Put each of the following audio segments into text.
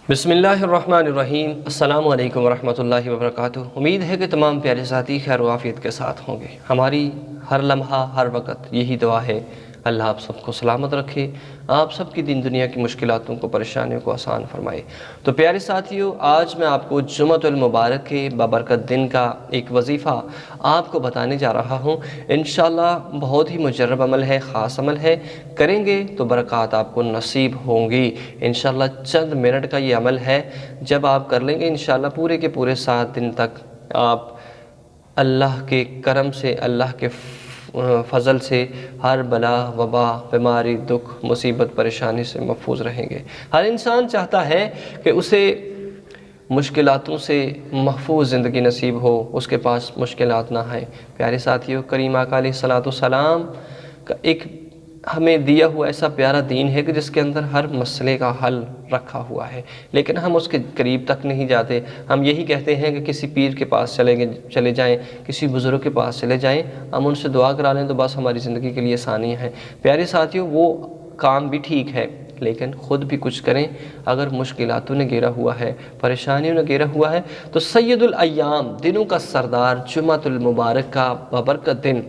بسم اللہ الرحمن الرحیم۔ السلام علیکم ورحمۃ اللہ وبرکاتہ۔ امید ہے کہ تمام پیارے ساتھی خیر و عافیت کے ساتھ ہوں گے۔ ہماری ہر لمحہ ہر وقت یہی دعا ہے، اللہ آپ سب کو سلامت رکھے، آپ سب کی دین دنیا کی مشکلاتوں کو پریشانیوں کو آسان فرمائے۔ تو پیارے ساتھیو، آج میں آپ کو جمعۃ المبارک کے بابرکت دن کا ایک وظیفہ آپ کو بتانے جا رہا ہوں۔ انشاءاللہ بہت ہی مجرب عمل ہے، خاص عمل ہے، کریں گے تو برکات آپ کو نصیب ہوں گی۔ انشاءاللہ چند منٹ کا یہ عمل ہے، جب آپ کر لیں گے انشاءاللہ پورے کے پورے 7 دن تک آپ اللہ کے کرم سے، اللہ کے فضل سے ہر بلا وبا بیماری دکھ مصیبت پریشانی سے محفوظ رہیں گے۔ ہر انسان چاہتا ہے کہ اسے مشکلاتوں سے محفوظ زندگی نصیب ہو، اس کے پاس مشکلات نہ آئیں۔ پیارے ساتھیو، کریم آقا علیہ الصلوۃ والسلام کا ایک ہمیں دیا ہوا ایسا پیارا دین ہے کہ جس کے اندر ہر مسئلے کا حل رکھا ہوا ہے، لیکن ہم اس کے قریب تک نہیں جاتے۔ ہم یہی کہتے ہیں کہ کسی پیر کے پاس چلے جائیں، کسی بزرگ کے پاس چلے جائیں، ہم ان سے دعا کرا لیں تو بس ہماری زندگی کے لیے آسانی ہے۔ پیارے ساتھیو، وہ کام بھی ٹھیک ہے، لیکن خود بھی کچھ کریں۔ اگر مشکلاتوں نے گھیرا ہوا ہے، پریشانیوں نے گھیرا ہوا ہے، تو سید الایام، دنوں کا سردار، جمعۃ المبارک کا بابرکت دن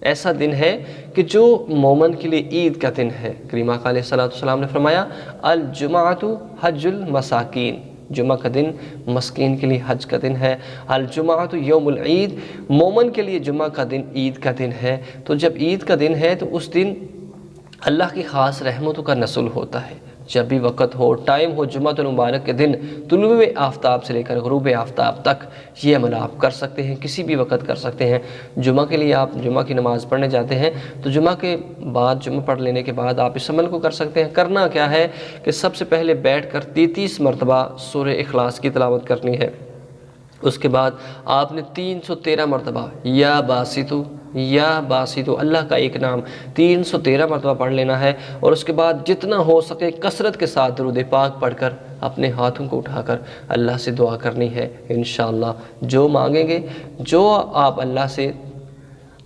ایسا دن ہے کہ جو مومن کے لیے عید کا دن ہے۔ کریم آقا علیہ السلام نے فرمایا، الجمعۃ حج المساکین، جمعہ کا دن مسکین کے لیے حج کا دن ہے۔ الجمعۃ یوم العید، مومن کے لیے جمعہ کا دن عید کا دن ہے۔ تو جب عید کا دن ہے تو اس دن اللہ کی خاص رحمتوں کا نزول ہوتا ہے۔ جب بھی وقت ہو، ٹائم ہو، جمعۃ المبارک کے دن طلوع آفتاب سے لے کر غروب آفتاب تک یہ عمل آپ کر سکتے ہیں، کسی بھی وقت کر سکتے ہیں۔ جمعہ کے لیے آپ جمعہ کی نماز پڑھنے جاتے ہیں تو جمعہ کے بعد، جمعہ پڑھ لینے کے بعد آپ اس عمل کو کر سکتے ہیں۔ کرنا کیا ہے کہ سب سے پہلے بیٹھ کر 33 مرتبہ سورہ اخلاص کی تلاوت کرنی ہے۔ اس کے بعد آپ نے 313 مرتبہ یا باسطو، یا باسطو، اللہ کا ایک نام 313 مرتبہ پڑھ لینا ہے، اور اس کے بعد جتنا ہو سکے کثرت کے ساتھ درود پاک پڑھ کر اپنے ہاتھوں کو اٹھا کر اللہ سے دعا کرنی ہے۔ انشاءاللہ جو مانگیں گے، جو آپ اللہ سے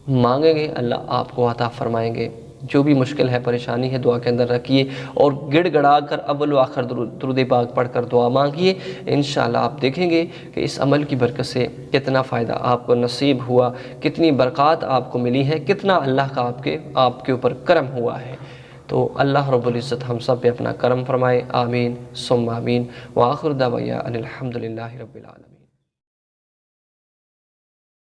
مانگیں گے، اللہ آپ کو عطا فرمائیں گے۔ جو بھی مشکل ہے، پریشانی ہے، دعا کے اندر رکھیے اور گڑ گڑا کر اول و آخر درود پاک پڑھ کر دعا مانگیے۔ انشاءاللہ آپ دیکھیں گے کہ اس عمل کی برکت سے کتنا فائدہ آپ کو نصیب ہوا، کتنی برکات آپ کو ملی ہے، کتنا اللہ کا آپ کے اوپر کرم ہوا ہے۔ تو اللہ رب العزت ہم سب پہ اپنا کرم فرمائے، آمین ثم آمین، وآخر دعوانا ان الحمد للہ رب العالمین۔